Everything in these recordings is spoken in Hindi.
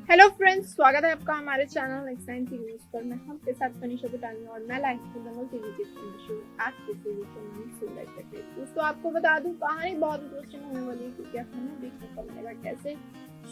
हेलो फ्रेंड्स, स्वागत है आपका हमारे channel next time TV news पर। मैं आपके साथ तनिषा बुटानी और मैं लाइव हूं दंगल टीवी के मशहूर आज के सीरीज के नाम सुंदर तक। दोस्तों आपको बता दूं, कहानी बहुत इंटरेस्टिंग होने वाली है क्योंकि अब हमें देखने को मिलेगा कैसे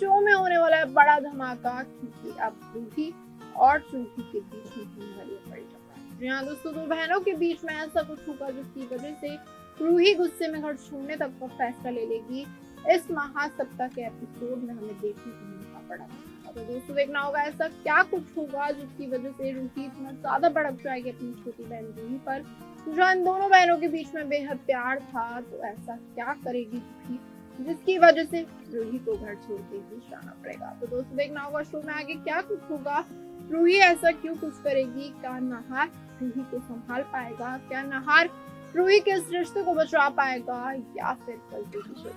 शो में होने वाला है बड़ा धमाका, क्योंकि अब रूही और चूही के बीच में होने वाली है बड़ी टकरार। जी हाँ दोस्तों, दो बहनों के बीच में ऐसा कुछ होगा जिसकी वजह से रूही गुस्से में घर छोड़ने तक का फैसला ले लेगी। इस महासप्ताह के एपिसोड में हमें देखने को मिलना पड़ा। तो दोस्तों देखना होगा ऐसा क्या कुछ होगा जिसकी वजह से रूही इतना ज्यादा भड़क जाएगी अपनी छोटी बहन रूही पर, जो इन दोनों बहनों के बीच में बेहद प्यार था। तो ऐसा क्या करेगी रूही जिसकी वजह से रूही को घर छोड़ के ही जाना पड़ेगा। तो दोस्तों देखना होगा शो में आगे क्या कुछ होगा, रूही ऐसा क्यों कुछ करेगी, क्या नहार रूही को संभाल पाएगा, क्या नहार रूही के इस रिश्ते को बचा पाएगा, या फिर कल जो शो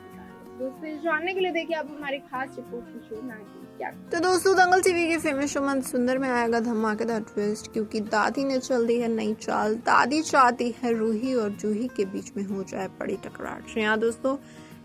दोस्तों जानने के लिए देखिए आप हमारी खास रिपोर्ट की शो में आएगी क्या। तो दोस्तों दंगल टीवी के फेमस शो मन सुंदर में आएगा धमाकेदार ट्विस्ट, क्योंकि दादी ने चल दी है नई चाल। दादी चाहती है रूही और जूही के बीच में हो जाए बड़ी टकरार। यहाँ दोस्तों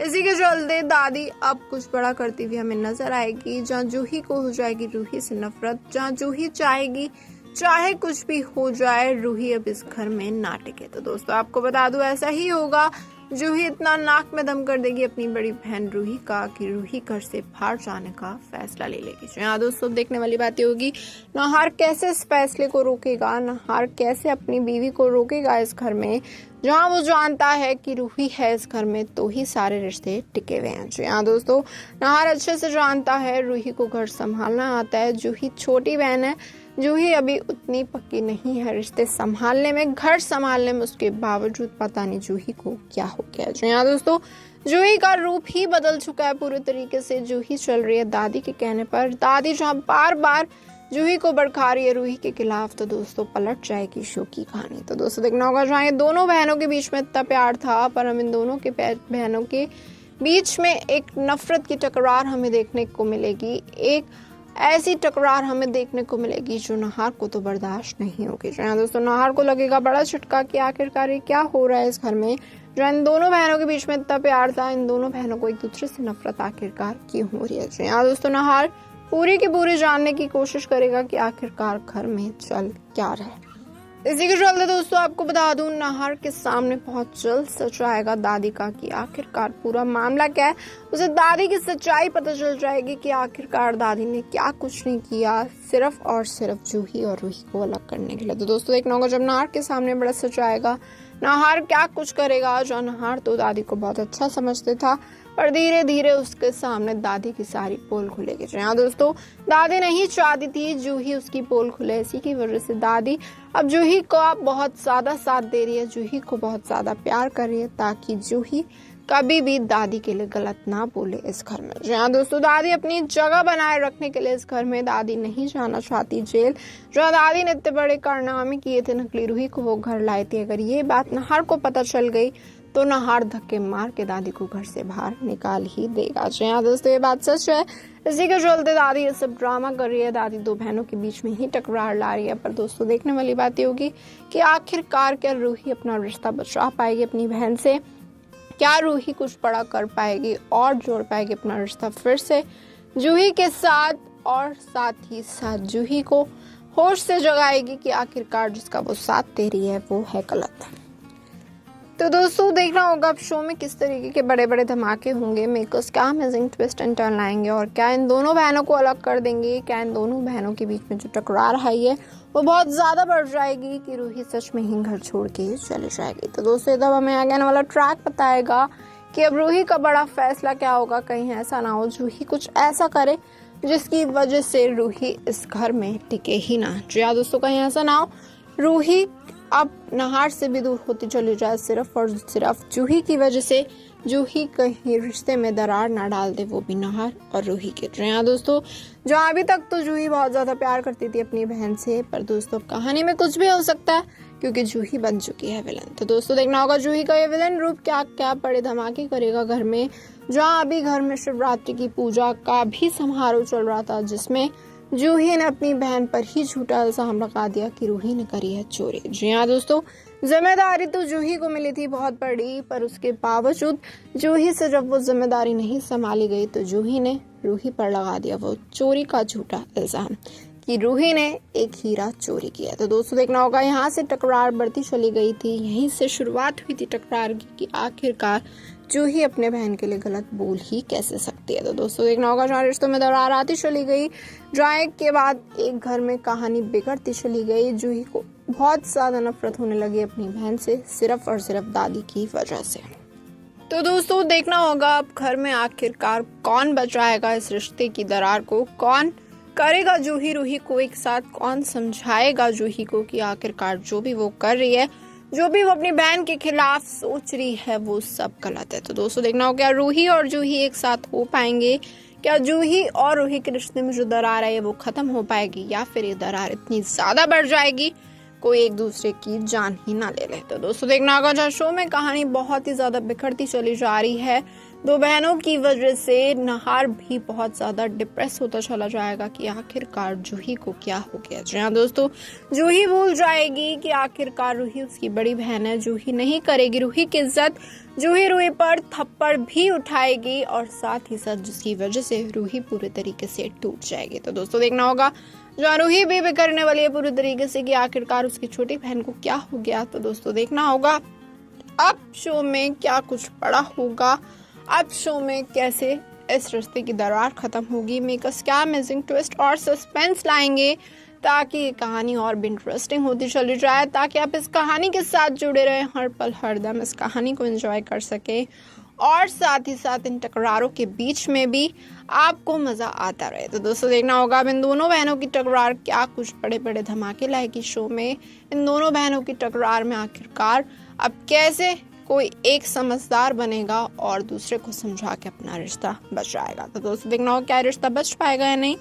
इसी के चलते दादी अब कुछ बड़ा करती हुई हमें नजर आएगी, जहाँ जूही को हो जाएगी रूही से नफरत, जहाँ जूही चाहेगी चाहे कुछ भी हो जाए रूही अब इस घर में ना टिके। तो दोस्तों आपको बता दूं ऐसा ही होगा, जूही इतना नाक में दम कर देगी अपनी बड़ी बहन रूही का कि रूही घर से बाहर जाने का फैसला ले लेगी। यहाँ दोस्तों देखने वाली बात होगी नहार कैसे इस फैसले को रोकेगा, नहार कैसे अपनी बीवी को रोकेगा इस घर में, जहाँ वो जानता है कि रूही है इस घर में तो ही सारे रिश्ते टिके हुए हैं। यहाँ दोस्तों नहार अच्छे से जानता है रूही को घर संभालना आता है, जूही छोटी बहन है, जूही अभी उतनी पक्की नहीं है रिश्ते संभालने में, घर संभालने में। उसके बावजूद पता नहीं जूही को क्या हो गया। यहाँ दोस्तों जूही का रूप ही बदल चुका है पूरे तरीके से। जूही चल रही है दादी के कहने पर, दादी जहाँ बार बार जूही को भड़का रही है रूही के खिलाफ, तो दोस्तों पलट जाएगी शो की कहानी। तो दोस्तों देखना होगा जहाँ ये दोनों बहनों के बीच में इतना प्यार था, पर हम इन दोनों के बहनों के बीच में एक नफरत की टकरार हमें देखने को मिलेगी। एक ऐसी टकरार हमें देखने को मिलेगी जो नहार को तो बर्दाश्त नहीं होगी। जहाँ दोस्तों नहार को लगेगा बड़ा झटका कि आखिरकार ये क्या हो रहा है इस घर में, जो इन दोनों बहनों के बीच में इतना प्यार था, इन दोनों बहनों को एक दूसरे से नफरत आखिरकार क्यों हो रही है। यहाँ दोस्तों नहार पूरी की पूरी जानने की कोशिश करेगा कि आखिरकार घर में चल क्या रहा है। इसी के चलते दोस्तों आपको बता दूं नहार के सामने बहुत जल्द सच आएगा दादी का कि आखिरकार पूरा मामला क्या है। उसे दादी की सच्चाई पता चल जाएगी कि आखिरकार दादी ने क्या कुछ नहीं किया, सिर्फ और सिर्फ जूही और रूही को अलग करने के लिए। तो दोस्तों देखना होगा जब नहार के सामने बड़ा सच आएगा, नहार क्या कुछ करेगा। जो नहार तो दादी को बहुत अच्छा समझते था, पर धीरे धीरे उसके सामने दादी की सारी पोल खुलेगी। यहाँ दोस्तों दादी नहीं चाहती थी जूही उसकी पोल खुले, इसी की वजह से दादी अब जूही को बहुत ज्यादा साथ दे रही है, जूही को बहुत ज्यादा प्यार कर रही है, ताकि जूही कभी भी दादी के लिए गलत ना बोले इस घर में। जहाँ दोस्तों दादी अपनी जगह बनाए रखने के लिए इस घर में, दादी नहीं जाना चाहती जेल। जहाँ दादी ने इतने बड़े कारनामे किए थे, नकली रूही को वो घर लाई थी, अगर ये बात नहार को पता चल गई तो नहार धक्के मार के दादी को घर से बाहर निकाल ही देगा। यहाँ दोस्तों ये बात सच है, इसी के चलते दादी ये सब ड्रामा कर रही है, दादी दो बहनों के बीच में ही टकरार ला रही है। पर दोस्तों देखने वाली बात ये होगी कि आखिरकार क्या रूही अपना रिश्ता बचा पाएगी अपनी बहन से, क्या रूही कुछ बड़ा कर पाएगी और जोड़ पाएगी अपना रिश्ता फिर से जूही के साथ, और साथ ही साथ जूही को होश से जगाएगी कि आखिरकार जिसका वो साथ दे रही है वो है गलत। तो दोस्तों देखना होगा अब शो में किस तरीके के बड़े बड़े धमाके होंगे, मेकर्स क्या अमेजिंग ट्विस्ट एंड टर्न लाएंगे, और क्या इन दोनों बहनों को अलग कर देंगे, क्या इन दोनों बहनों के बीच में जो टकरार है वो बहुत ज्यादा बढ़ जाएगी कि रूही सच में ही घर छोड़ के चली जाएगी। तो दोस्तों तब हमें आगे आने वाला ट्रैक बताएगा कि अब रूही का बड़ा फैसला क्या होगा। कहीं ऐसा ना हो जूही कुछ ऐसा करे जिसकी वजह से रूही इस घर में टिके ही ना। जी हाँ दोस्तों, कहीं ऐसा ना हो रूही अब नहार से भी दूर होती चली जाए, सिर्फ और सिर्फ जूही की वजह से जूही कहीं रिश्ते में दरार ना डाल दे, वो भी नहार और रूही के। यहाँ दोस्तों जो अभी तक तो जूही बहुत ज्यादा प्यार करती थी अपनी बहन से, पर दोस्तों कहानी में कुछ भी हो सकता है क्योंकि जूही बन चुकी है विलन। तो दोस्तों देखना होगा जूही का ये विलन रूप क्या क्या बड़े धमाके करेगा घर में। जहाँ अभी घर में शिवरात्रि की पूजा का भी समारोह चल रहा था, जिसमें जूही ने अपनी बहन पर ही झूठा इल्जाम लगा दिया कि रूही ने करी है चोरी। जी हाँ दोस्तों, जिम्मेदारी तो जूही को मिली थी बहुत बड़ी, पर उसके बावजूद जूही से जब वो जिम्मेदारी नहीं संभाली गई तो जूही ने रूही पर लगा दिया वो चोरी का झूठा इल्जाम कि रूही ने एक हीरा चोरी किया। तो दोस्तों देखना होगा यहाँ से टकरार बढ़ती चली गई थी, यहीं से शुरुआत हुई थी टकरार की कि आखिरकार जूही अपने बहन के लिए गलत बोल ही कैसे सकती है। तो दोस्तों देखना होगा जहाँ रिश्तों में दरार आती चली गई, जहाँ के बाद एक घर में कहानी बिगड़ती चली गई। जूही को बहुत ज्यादा नफरत होने लगी अपनी बहन से, सिर्फ और सिर्फ दादी की वजह से। तो दोस्तों देखना होगा अब घर में आखिरकार कौन बचाएगा इस रिश्ते की दरार को, कौन करेगा जूही रूही को एक साथ, कौन समझाएगा जूही को कि आखिरकार जो भी वो कर रही है, जो भी वो अपनी बहन के खिलाफ सोच रही है, वो सब गलत है। तो दोस्तों देखना होगा क्या रूही और जूही एक साथ हो पाएंगे, क्या जूही और रूही के रिश्ते में जो दरार है वो खत्म हो पाएगी, या फिर ये दरार इतनी ज्यादा बढ़ जाएगी कोई एक दूसरे की जान ही ना ले ले। तो दोस्तों देखना होगा जहाँ शो में कहानी बहुत ही ज्यादा बिखरती चली जा रही है, दो बहनों की वजह से नहार भी बहुत ज्यादा डिप्रेस होता चला जाएगा कि आखिरकार जूही को क्या हो गया। जी हाँ दोस्तों, जूही भूल जाएगी कि आखिरकार रूही उसकी बड़ी बहन है, जूही नहीं करेगी रूही की इज्जत, जूही रूही पर थप्पड़ भी उठाएगी और साथ ही साथ जिसकी वजह से रूही पूरे तरीके से टूट जाएगी। तो दोस्तों देखना होगा जहाँ रूही भी बिखरने वाली है पूरी तरीके से कि आखिरकार उसकी छोटी बहन को क्या हो गया। तो दोस्तों देखना होगा अब शो में क्या कुछ बड़ा होगा, अब शो में कैसे इस रिश्ते की दरार खत्म होगी, मेकर्स क्या अमेजिंग ट्विस्ट और सस्पेंस लाएंगे ताकि ये कहानी और भी इंटरेस्टिंग होती चली जाए, ताकि आप इस कहानी के साथ जुड़े रहें, हर पल हर दम इस कहानी को एंजॉय कर सकें और साथ ही साथ इन टकरारों के बीच में भी आपको मजा आता रहे। तो दोस्तों देखना होगा अब इन दोनों बहनों की टकरार क्या कुछ बड़े बड़े धमाके लाएगी शो में, इन दोनों बहनों की टकरार में आखिरकार अब कैसे कोई एक समझदार बनेगा और दूसरे को समझा के अपना रिश्ता बचाएगा। तो दोस्तों देखना होगा क्या रिश्ता बच पाएगा या नहीं,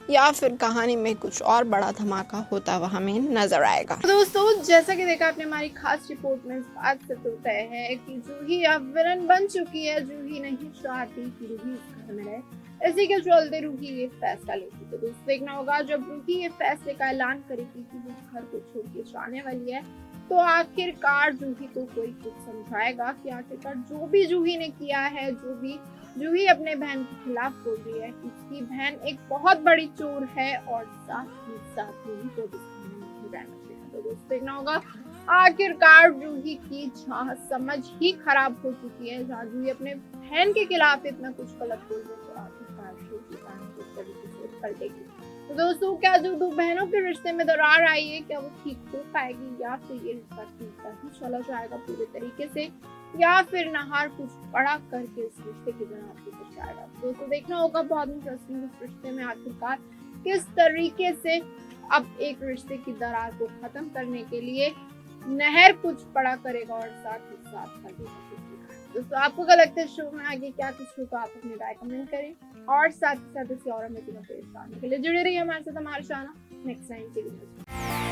या फिर कहानी में कुछ और बड़ा धमाका होता हुआ हमें नजर आएगा। तो दोस्तों जैसा कि देखा आपने हमारी खास रिपोर्ट में इस बात से तो तय है कि जूही अब विलन बन चुकी है, जूही नहीं चाहती कि रूही इस घर में रहे, इसी के चलते रूही ये फैसला लेती। तो दोस्तों देखना होगा जब रूही ये फैसले का ऐलान करेगी कि वो घर को छोड़ के जाने वाली है, तो आखिरकार जूही को कोई कुछ समझाएगा कि आखिरकार जो भी जूही ने किया है, जो भी जूही अपने बहन के खिलाफ बोल रही है, उसकी बहन एक बहुत बड़ी चोर है और साथ ही साथ जूही को रहना चाहिए। तो दोस्तों देखना होगा आखिरकार जूही की जहाँ समझ ही खराब हो चुकी है, जहाँ जूही अपने बहन के खिलाफ इतना कुछ गलत बोल रही है, तो आखिरकार जूही किस तरीके से पलटेगी। तो दोस्तों क्या जो दो बहनों के रिश्ते में दरार आई है, क्या वो ठीक हो पाएगी, या फिर ये रिश्ता टूटता ही चला जाएगा पूरे तरीके से, या फिर नहार कुछ बड़ा करके इस रिश्ते की दरार को बचाएगा। दोस्तों देखना होगा बहुत इंटरेस्टिंग इस रिश्ते में आखिरकार किस तरीके से अब एक रिश्ते की दरार को खत्म करने के लिए नहर कुछ बड़ा करेगा और साथ ही साथ दोस्तों आपको क्या लगता है शो में आगे क्या कुछ होगा, आप अपनी राय कमेंट करें और साथ ही साथ इसी और अमेजिंग अपडेट्स पाने के लिए जुड़े रहिए हमारे साथ, हमारे चैनल नेक्स्ट टाइम के लिए।